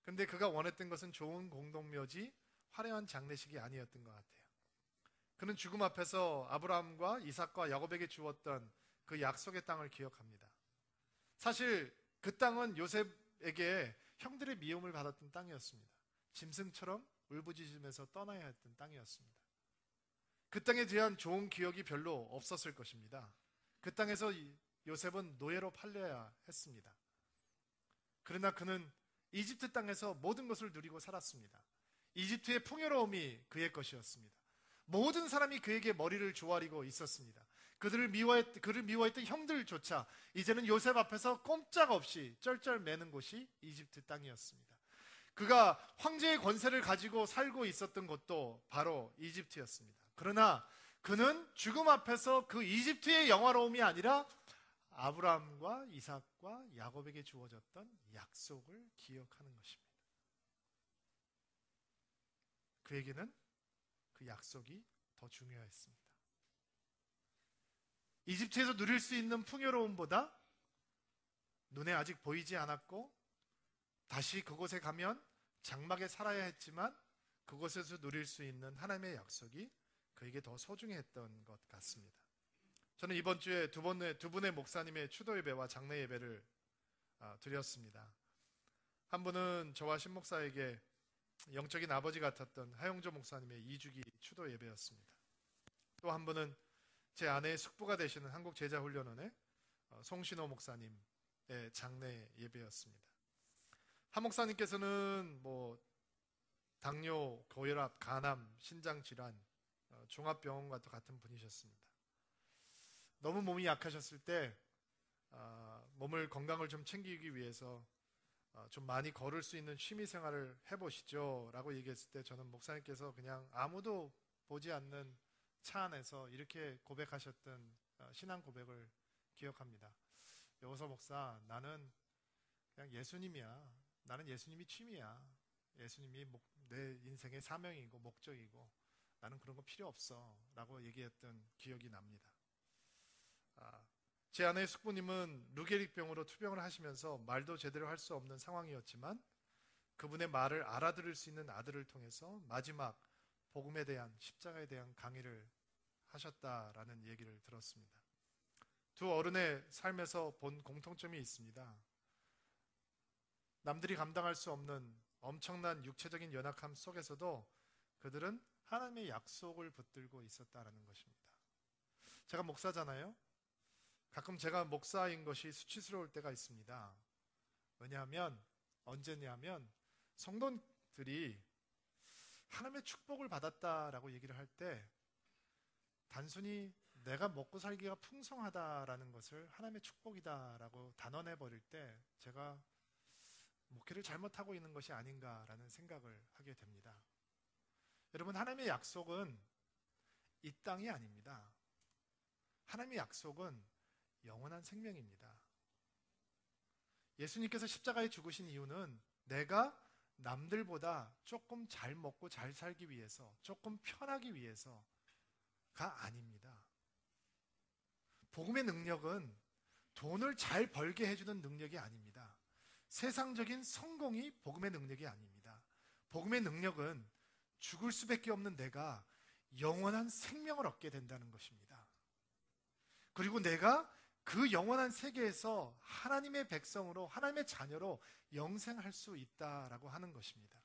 근데 그가 원했던 것은 좋은 공동묘지, 화려한 장례식이 아니었던 것 같아요. 그는 죽음 앞에서 아브라함과 이삭과 야곱에게 주었던 그 약속의 땅을 기억합니다. 사실 그 땅은 요셉에게 형들의 미움을 받았던 땅이었습니다. 짐승처럼 울부짖으면서 떠나야 했던 땅이었습니다. 그 땅에 대한 좋은 기억이 별로 없었을 것입니다. 그 땅에서 요셉은 노예로 팔려야 했습니다. 그러나 그는 이집트 땅에서 모든 것을 누리고 살았습니다. 이집트의 풍요로움이 그의 것이었습니다. 모든 사람이 그에게 머리를 조아리고 있었습니다. 그를 미워했던 형들조차 이제는 요셉 앞에서 꼼짝없이 쩔쩔매는 곳이 이집트 땅이었습니다. 그가 황제의 권세를 가지고 살고 있었던 곳도 바로 이집트였습니다. 그러나 그는 죽음 앞에서 그 이집트의 영화로움이 아니라 아브라함과 이삭과 야곱에게 주어졌던 약속을 기억하는 것입니다. 그에게는 그 약속이 더 중요했습니다. 이집트에서 누릴 수 있는 풍요로움보다 눈에 아직 보이지 않았고 다시 그곳에 가면 장막에 살아야 했지만 그곳에서 누릴 수 있는 하나님의 약속이 그에게 더 소중했던 것 같습니다. 저는 이번 주에 두 분의 목사님의 추도 예배와 장례 예배를 드렸습니다. 한 분은 저와 신 목사에게 영적인 아버지 같았던 하영조 목사님의 2주기 추도 예배였습니다. 또 한 분은 제 아내의 숙부가 되시는 한국제자훈련원의 송신호 목사님의 장례 예배였습니다. 한 목사님께서는 당뇨, 고혈압, 간암, 신장질환, 종합병원과 같은 분이셨습니다. 너무 몸이 약하셨을 때 건강을 좀 챙기기 위해서 좀 많이 걸을 수 있는 취미 생활을 해보시죠 라고 얘기했을 때 저는 목사님께서 그냥 아무도 보지 않는 차 안에서 이렇게 고백하셨던 신앙 고백을 기억합니다. 여호서 목사, 나는 그냥 예수님이야. 나는 예수님이 취미야. 예수님이 내 인생의 사명이고 목적이고 나는 그런 거 필요 없어 라고 얘기했던 기억이 납니다. 제 아내의 숙부님은 루게릭병으로 투병을 하시면서 말도 제대로 할 수 없는 상황이었지만 그분의 말을 알아들을 수 있는 아들을 통해서 마지막 복음에 대한, 십자가에 대한 강의를 하셨다라는 얘기를 들었습니다. 두 어른의 삶에서 본 공통점이 있습니다. 남들이 감당할 수 없는 엄청난 육체적인 연약함 속에서도 그들은 하나님의 약속을 붙들고 있었다라는 것입니다. 제가 목사잖아요. 가끔 제가 목사인 것이 수치스러울 때가 있습니다. 왜냐하면 언제냐면 성도들이 하나님의 축복을 받았다라고 얘기를 할 때 단순히 내가 먹고 살기가 풍성하다라는 것을 하나님의 축복이다라고 단언해 버릴 때 제가 목회를 잘못하고 있는 것이 아닌가라는 생각을 하게 됩니다. 여러분, 하나님의 약속은 이 땅이 아닙니다. 하나님의 약속은 영원한 생명입니다. 예수님께서 십자가에 죽으신 이유는 내가 남들보다 조금 잘 먹고 잘 살기 위해서, 조금 편하기 위해서가 아닙니다. 복음의 능력은 돈을 잘 벌게 해주는 능력이 아닙니다. 세상적인 성공이 복음의 능력이 아닙니다. 복음의 능력은 죽을 수밖에 없는 내가 영원한 생명을 얻게 된다는 것입니다. 그리고 내가 그 영원한 세계에서 하나님의 백성으로, 하나님의 자녀로 영생할 수 있다라고 하는 것입니다.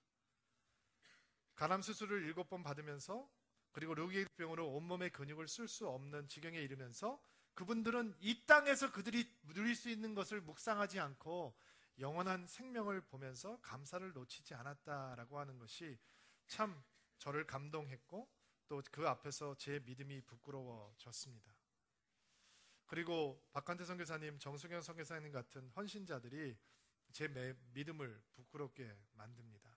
간암 수술을 7번 받으면서, 그리고 류계병으로 온몸의 근육을 쓸 수 없는 지경에 이르면서 그분들은 이 땅에서 그들이 누릴 수 있는 것을 묵상하지 않고 영원한 생명을 보면서 감사를 놓치지 않았다라고 하는 것이 참 저를 감동했고, 또 그 앞에서 제 믿음이 부끄러워졌습니다. 그리고 박한태 선교사님, 정수경 선교사님 같은 헌신자들이 제 믿음을 부끄럽게 만듭니다.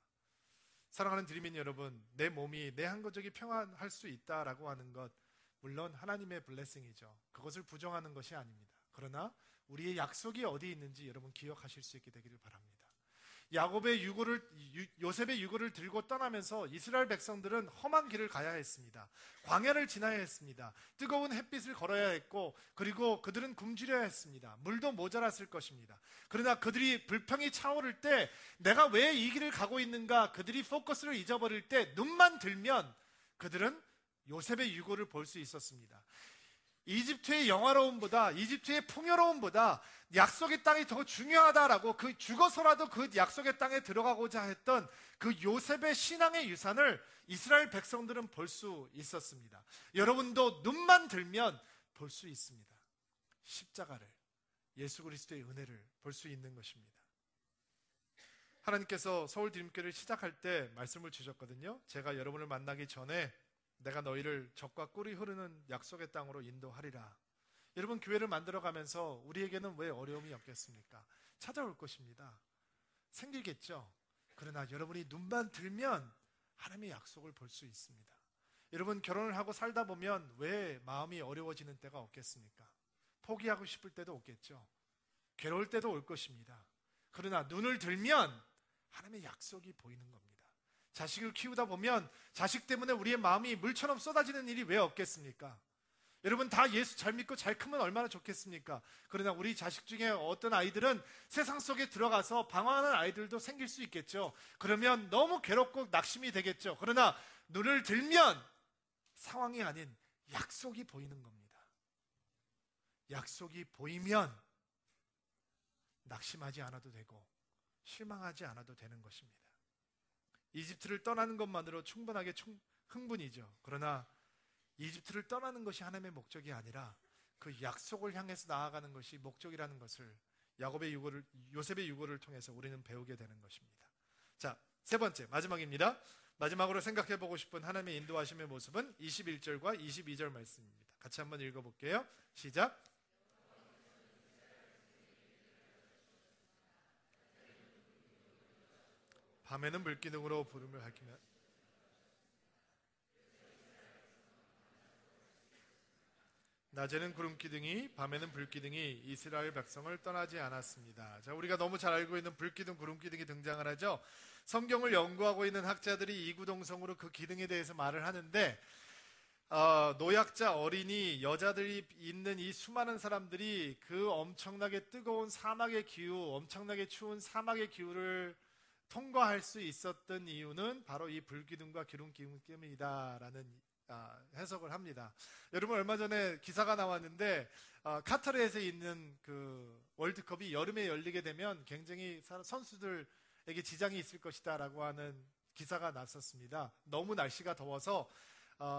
사랑하는 드리민 여러분, 내 몸이 내 한가족이 평안할 수 있다라고 하는 것, 물론 하나님의 블레싱이죠. 그것을 부정하는 것이 아닙니다. 그러나 우리의 약속이 어디 있는지 여러분 기억하실 수 있게 되기를 바랍니다. 요셉의 유고를 들고 떠나면서 이스라엘 백성들은 험한 길을 가야 했습니다. 광야를 지나야 했습니다. 뜨거운 햇빛을 걸어야 했고, 그리고 그들은 굶주려야 했습니다. 물도 모자랐을 것입니다. 그러나 그들이 불평이 차오를 때 내가 왜 이 길을 가고 있는가, 그들이 포커스를 잊어버릴 때 눈만 들면 그들은 요셉의 유고를 볼 수 있었습니다. 이집트의 영화로움보다, 이집트의 풍요로움보다 약속의 땅이 더 중요하다라고, 죽어서라도 그 약속의 땅에 들어가고자 했던 그 요셉의 신앙의 유산을 이스라엘 백성들은 볼 수 있었습니다. 여러분도 눈만 들면 볼 수 있습니다. 십자가를, 예수 그리스도의 은혜를 볼 수 있는 것입니다. 하나님께서 서울 드림교회를 시작할 때 말씀을 주셨거든요. 제가 여러분을 만나기 전에 내가 너희를 젖과 꿀이 흐르는 약속의 땅으로 인도하리라. 여러분, 교회를 만들어가면서 우리에게는 왜 어려움이 없겠습니까? 찾아올 것입니다. 생기겠죠. 그러나 여러분이 눈만 들면 하나님의 약속을 볼 수 있습니다. 여러분, 결혼을 하고 살다 보면 왜 마음이 어려워지는 때가 없겠습니까? 포기하고 싶을 때도 없겠죠. 괴로울 때도 올 것입니다. 그러나 눈을 들면 하나님의 약속이 보이는 겁니다. 자식을 키우다 보면 자식 때문에 우리의 마음이 물처럼 쏟아지는 일이 왜 없겠습니까? 여러분, 다 예수 잘 믿고 잘 크면 얼마나 좋겠습니까? 그러나 우리 자식 중에 어떤 아이들은 세상 속에 들어가서 방황하는 아이들도 생길 수 있겠죠. 그러면 너무 괴롭고 낙심이 되겠죠. 그러나 눈을 들면 상황이 아닌 약속이 보이는 겁니다. 약속이 보이면 낙심하지 않아도 되고 실망하지 않아도 되는 것입니다. 이집트를 떠나는 것만으로 충분하게 흥분이죠. 그러나 이집트를 떠나는 것이 하나님의 목적이 아니라 그 약속을 향해서 나아가는 것이 목적이라는 것을 요셉의 유고를 통해서 우리는 배우게 되는 것입니다. 자, 세 번째, 마지막입니다. 마지막으로 생각해 보고 싶은 하나님의 인도하심의 모습은 21절과 22절 말씀입니다. 같이 한번 읽어볼게요. 시작. 밤에는 불기둥으로 부름을 밝히며 낮에는 구름기둥이, 밤에는 불기둥이 이스라엘 백성을 떠나지 않았습니다. 자, 우리가 너무 잘 알고 있는 불기둥, 구름기둥이 등장을 하죠. 성경을 연구하고 있는 학자들이 이구동성으로 그 기둥에 대해서 말을 하는데, 노약자, 어린이, 여자들이 있는 이 수많은 사람들이 그 엄청나게 뜨거운 사막의 기후, 엄청나게 추운 사막의 기후를 통과할 수 있었던 이유는 바로 이 불기둥과 기둥 때문이다라는 해석을 합니다. 여러분, 얼마 전에 기사가 나왔는데 카타르에서 있는 그 월드컵이 여름에 열리게 되면 굉장히 선수들에게 지장이 있을 것이다라고 하는 기사가 났었습니다. 너무 날씨가 더워서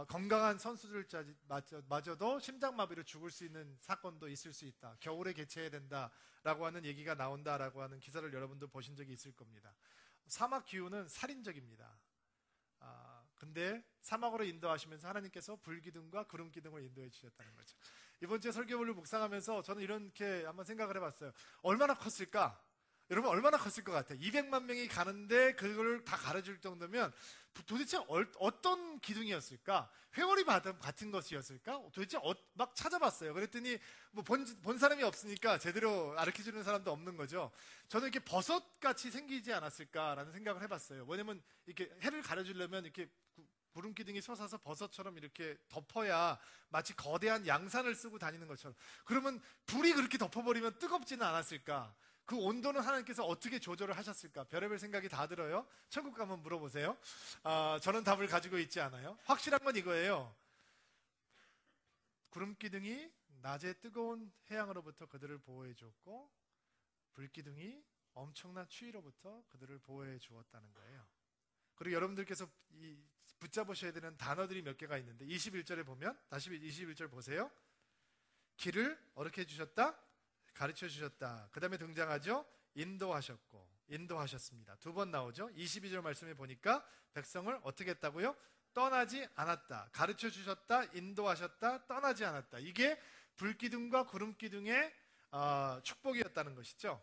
건강한 선수들마저도 심장마비로 죽을 수 있는 사건도 있을 수 있다. 겨울에 개최해야 된다라고 하는 얘기가 나온다라고 하는 기사를 여러분도 보신 적이 있을 겁니다. 사막 기후는 살인적입니다. 근데 사막으로 인도하시면서 하나님께서 불기둥과 구름기둥을 인도해 주셨다는 거죠. 이번 주에 설교를 묵상하면서 저는 이렇게 한번 생각을 해봤어요. 얼마나 컸을까? 여러분 얼마나 컸을 것 같아요? 200만 명이 가는데 그걸 다 가르칠 정도면 도대체 어떤 기둥이었을까? 회오리 바다 같은 것이었을까? 도대체 막 찾아봤어요. 그랬더니 뭐 본 사람이 없으니까 제대로 가르쳐주는 사람도 없는 거죠. 저는 이렇게 버섯같이 생기지 않았을까라는 생각을 해봤어요. 왜냐면 이렇게 해를 가려주려면 이렇게 구름 기둥이 솟아서 버섯처럼 이렇게 덮어야 마치 거대한 양산을 쓰고 다니는 것처럼. 그러면 불이 그렇게 덮어버리면 뜨겁지는 않았을까? 그 온도는 하나님께서 어떻게 조절을 하셨을까? 별의별 생각이 다 들어요. 천국 가면 물어보세요. 저는 답을 가지고 있지 않아요. 확실한 건 이거예요. 구름 기둥이 낮에 뜨거운 해양으로부터 그들을 보호해 주었고, 불 기둥이 엄청난 추위로부터 그들을 보호해 주었다는 거예요. 그리고 여러분들께서 붙잡으셔야 되는 단어들이 몇 개가 있는데 21절에 보면, 다시 21절 보세요. 길을 어떻게 해주셨다? 가르쳐 주셨다. 그 다음에 등장하죠. 인도하셨고, 인도하셨습니다. 두 번 나오죠. 22절 말씀에 보니까 백성을 어떻게 했다고요? 떠나지 않았다. 가르쳐 주셨다. 인도하셨다. 떠나지 않았다. 이게 불기둥과 구름기둥의 축복이었다는 것이죠.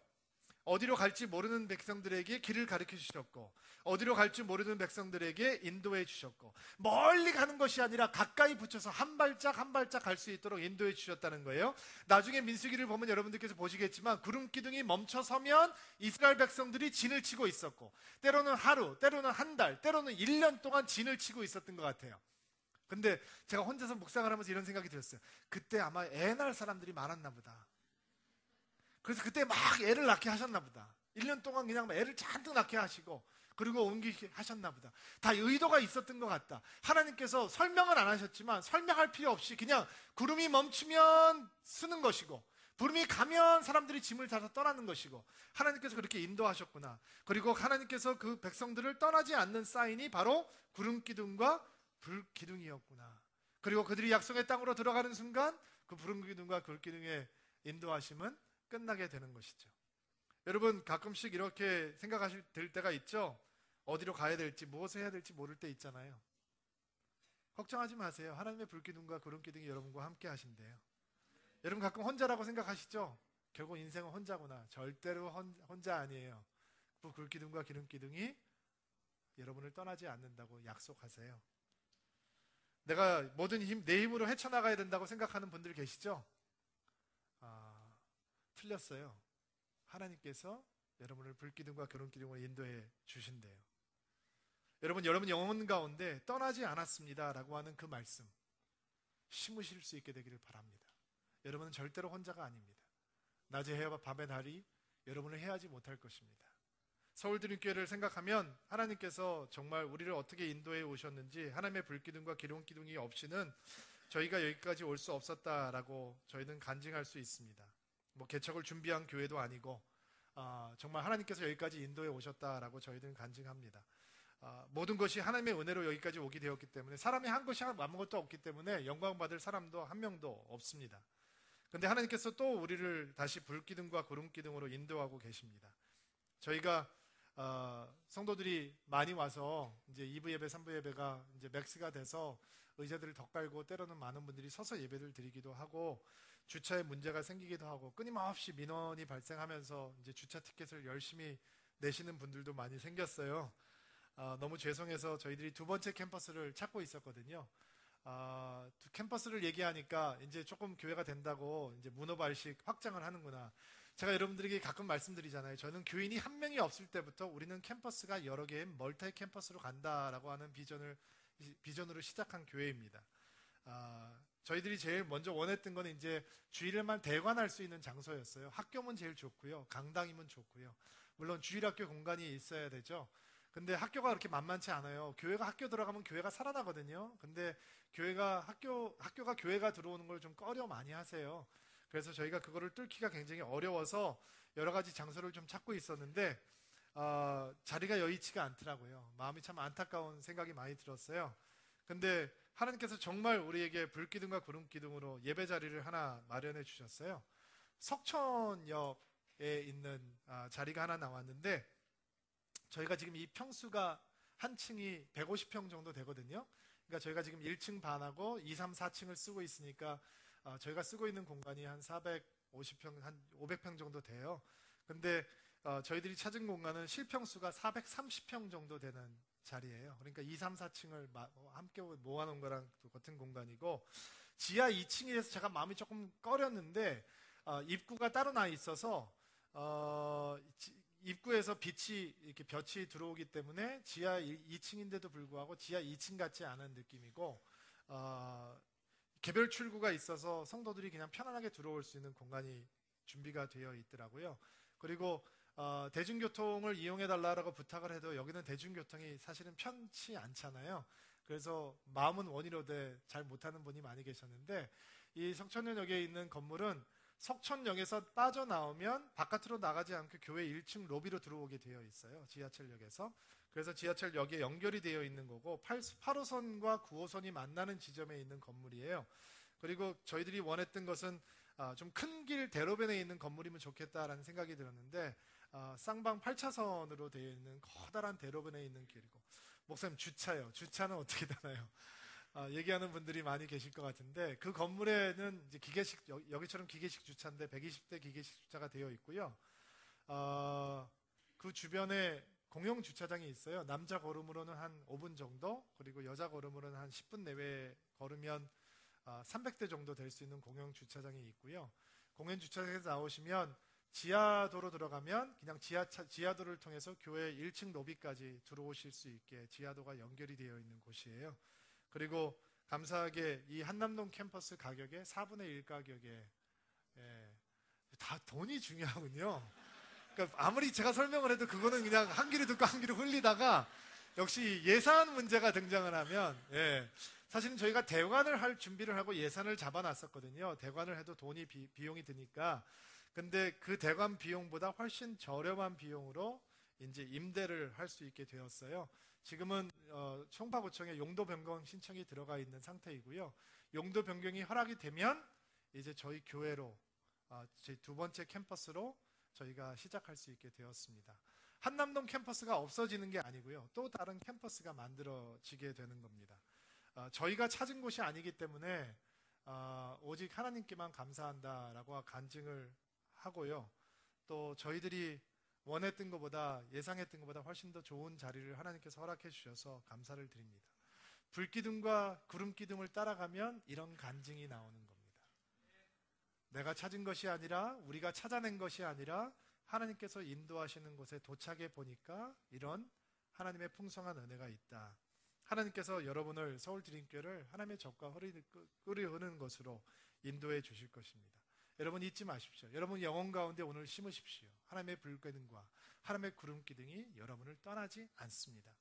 어디로 갈지 모르는 백성들에게 길을 가르쳐 주셨고, 어디로 갈지 모르는 백성들에게 인도해 주셨고, 멀리 가는 것이 아니라 가까이 붙여서 한 발짝 한 발짝 갈 수 있도록 인도해 주셨다는 거예요. 나중에 민수기를 보면 여러분들께서 보시겠지만 구름 기둥이 멈춰 서면 이스라엘 백성들이 진을 치고 있었고, 때로는 하루, 때로는 한 달, 때로는 1년 동안 진을 치고 있었던 것 같아요. 근데 제가 혼자서 묵상을 하면서 이런 생각이 들었어요. 그때 아마 애 낳을 사람들이 많았나 보다. 그래서 그때 막 애를 낳게 하셨나 보다. 1년 동안 그냥 애를 잔뜩 낳게 하시고, 그리고 옮기게 하셨나 보다. 다 의도가 있었던 것 같다. 하나님께서 설명을 안 하셨지만 설명할 필요 없이 그냥 구름이 멈추면 쓰는 것이고, 구름이 가면 사람들이 짐을 다서 떠나는 것이고, 하나님께서 그렇게 인도하셨구나. 그리고 하나님께서 그 백성들을 떠나지 않는 사인이 바로 구름 기둥과 불 기둥이었구나. 그리고 그들이 약속의 땅으로 들어가는 순간 그 구름 기둥과 불 기둥의 인도하심은 끝나게 되는 것이죠. 여러분 가끔씩 이렇게 생각하실 때가 있죠. 어디로 가야 될지, 무엇을 해야 될지 모를 때 있잖아요. 걱정하지 마세요. 하나님의 불기둥과 구름기둥이 여러분과 함께 하신대요. 여러분 가끔 혼자라고 생각하시죠? 결국 인생은 혼자구나. 절대로 혼자 아니에요. 그 불기둥과 기름기둥이 여러분을 떠나지 않는다고 약속하세요. 내가 모든 내 힘으로 헤쳐나가야 된다고 생각하는 분들 계시죠? 틀렸어요. 하나님께서 여러분을 불기둥과 구름기둥으로 인도해 주신대요. 여러분 영혼 가운데 떠나지 않았습니다 라고 하는 그 말씀 심으실 수 있게 되기를 바랍니다. 여러분은 절대로 혼자가 아닙니다. 낮의 해와 밤의 달이 여러분을 해하지 못할 것입니다. 서울드림교회를 생각하면 하나님께서 정말 우리를 어떻게 인도해 오셨는지, 하나님의 불기둥과 기름기둥이 없이는 저희가 여기까지 올 수 없었다라고 저희는 간증할 수 있습니다. 뭐 개척을 준비한 교회도 아니고 정말 하나님께서 여기까지 인도해 오셨다라고 저희들은 간증합니다. 모든 것이 하나님의 은혜로 여기까지 오게 되었기 때문에, 사람이 한 것이 아무것도 없기 때문에 영광 받을 사람도 한 명도 없습니다. 그런데 하나님께서 또 우리를 다시 불기둥과 구름기둥으로 인도하고 계십니다. 저희가 성도들이 많이 와서 이제 2부 예배, 3부 예배가 이제 맥스가 돼서 의자들을 더 깔고, 때로는 많은 분들이 서서 예배를 드리기도 하고, 주차에 문제가 생기기도 하고, 끊임없이 민원이 발생하면서 이제 주차 티켓을 열심히 내시는 분들도 많이 생겼어요. 너무 죄송해서 저희들이 두 번째 캠퍼스를 찾고 있었거든요. 캠퍼스를 얘기하니까 이제 조금 교회가 된다고 이제 문어발식 확장을 하는구나. 제가 여러분들에게 가끔 말씀드리잖아요. 저는 교인이 한 명이 없을 때부터 우리는 캠퍼스가 여러 개의 멀티 캠퍼스로 간다라고 하는 비전으로 시작한 교회입니다. 저희들이 제일 먼저 원했던 건 이제 주일에만 대관할 수 있는 장소였어요. 학교면 제일 좋고요. 강당이면 좋고요. 물론 주일학교 공간이 있어야 되죠. 근데 학교가 그렇게 만만치 않아요. 교회가 학교 들어가면 교회가 살아나거든요. 근데 학교가 교회가 들어오는 걸 좀 꺼려 많이 하세요. 그래서 저희가 그거를 뚫기가 굉장히 어려워서 여러 가지 장소를 좀 찾고 있었는데 자리가 여의치가 않더라고요. 마음이 참 안타까운 생각이 많이 들었어요. 근데 하나님께서 정말 우리에게 불기둥과 구름기둥으로 예배 자리를 하나 마련해 주셨어요. 석천역에 있는 자리가 하나 나왔는데, 저희가 지금 이 평수가 한 층이 150평 정도 되거든요. 그러니까 저희가 지금 1층 반하고 2, 3, 4층을 쓰고 있으니까 저희가 쓰고 있는 공간이 한 450평, 한 500평 정도 돼요. 근데 저희들이 찾은 공간은 실평수가 430평 정도 되는 자리예요. 그러니까 2, 3, 4층을 함께 모아놓은 거랑 같은 공간이고, 지하 2층에서 제가 마음이 조금 꺼렸는데 입구가 따로 나 있어서 입구에서 빛이 이렇게 볕이 들어오기 때문에 지하 2층인데도 불구하고 지하 2층 같지 않은 느낌이고, 개별 출구가 있어서 성도들이 그냥 편안하게 들어올 수 있는 공간이 준비가 되어 있더라고요. 그리고 대중교통을 이용해 달라고 부탁을 해도 여기는 대중교통이 사실은 편치 않잖아요. 그래서 마음은 원이로되 잘 못하는 분이 많이 계셨는데, 이 석천역에 있는 건물은 석천역에서 빠져나오면 바깥으로 나가지 않고 교회 1층 로비로 들어오게 되어 있어요. 지하철역에서. 그래서 지하철역에 연결이 되어 있는 거고, 8호선과 9호선이 만나는 지점에 있는 건물이에요. 그리고 저희들이 원했던 것은 좀 큰 길 대로변에 있는 건물이면 좋겠다라는 생각이 들었는데, 쌍방 8차선으로 되어 있는 커다란 대로변에 있는 길이고, 목사님 주차요. 주차는 어떻게 되나요? 얘기하는 분들이 많이 계실 것 같은데, 그 건물에는 이제 기계식, 여기처럼 기계식 주차인데 120대 기계식 주차가 되어 있고요. 그 주변에 공용 주차장이 있어요. 남자 걸음으로는 한 5분 정도, 그리고 여자 걸음으로는 한 10분 내외 걸으면 300대 정도 될 수 있는 공용 주차장이 있고요. 공용 주차장에서 나오시면 지하도로 들어가면 그냥 지하도를 통해서 교회 1층 로비까지 들어오실 수 있게 지하도가 연결이 되어 있는 곳이에요. 그리고 감사하게 이 한남동 캠퍼스 가격의 4분의 1 가격에, 다 돈이 중요하군요. 그러니까 아무리 제가 설명을 해도 그거는 그냥 한 귀로 듣고 한 귀로 흘리다가, 역시 예산 문제가 등장을 하면, 사실은 저희가 대관을 할 준비를 하고 예산을 잡아놨었거든요. 대관을 해도 돈이 비용이 드니까. 근데 그 대관 비용보다 훨씬 저렴한 비용으로 이제 임대를 할 수 있게 되었어요. 지금은 송파구청에 용도 변경 신청이 들어가 있는 상태이고요. 용도 변경이 허락이 되면 이제 저희 교회로, 제 두 번째 캠퍼스로 저희가 시작할 수 있게 되었습니다. 한남동 캠퍼스가 없어지는 게 아니고요. 또 다른 캠퍼스가 만들어지게 되는 겁니다. 저희가 찾은 곳이 아니기 때문에 오직 하나님께만 감사한다라고 간증을 하고요. 또 저희들이 원했던 것보다, 예상했던 것보다 훨씬 더 좋은 자리를 하나님께서 허락해 주셔서 감사를 드립니다. 불기둥과 구름기둥을 따라가면 이런 간증이 나오는 겁니다. 내가 찾은 것이 아니라, 우리가 찾아낸 것이 아니라 하나님께서 인도하시는 곳에 도착해 보니까 이런 하나님의 풍성한 은혜가 있다. 하나님께서 여러분을 서울드림교회를 하나님의 젖과 꿀이 흐르는 것으로 인도해 주실 것입니다. 여러분 잊지 마십시오. 여러분 영혼 가운데 오늘 심으십시오. 하나님의 불기둥과 하나님의 구름기둥이 여러분을 떠나지 않습니다.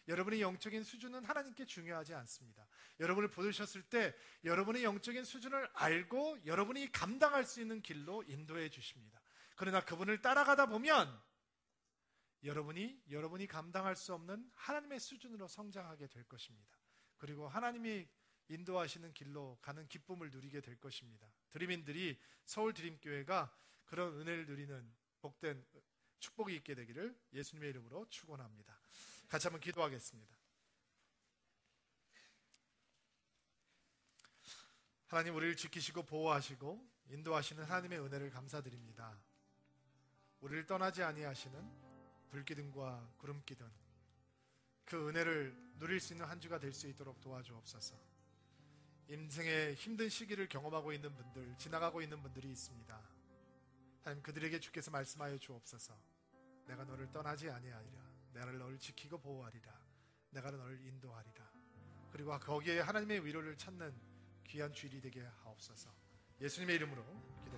여러분의 영적인 수준은 하나님께 중요하지 않습니다. 여러분을 부르셨을 때 여러분의 영적인 수준을 알고 여러분이 감당할 수 있는 길로 인도해 주십니다. 그러나 그분을 따라가다 보면 여러분이 감당할 수 없는 하나님의 수준으로 성장하게 될 것입니다. 그리고 하나님이 인도하시는 길로 가는 기쁨을 누리게 될 것입니다. 드림인들이 서울 드림교회가 그런 은혜를 누리는 복된 축복이 있게 되기를 예수님의 이름으로 축원합니다. 같이 한번 기도하겠습니다. 하나님, 우리를 지키시고 보호하시고 인도하시는 하나님의 은혜를 감사드립니다. 우리를 떠나지 아니하시는 불기둥과 구름기둥, 그 은혜를 누릴 수 있는 한 주가 될 수 있도록 도와주옵소서. 인생의 힘든 시기를 경험하고 있는 분들, 지나가고 있는 분들이 있습니다. 하나님, 그들에게 주께서 말씀하여 주옵소서. 내가 너를 떠나지 아니하리라. 내가 너를 지키고 보호하리라. 내가 너를 인도하리라. 그리고 거기에 하나님의 위로를 찾는 귀한 주일이 되게 하옵소서. 예수님의 이름으로 기도합니다.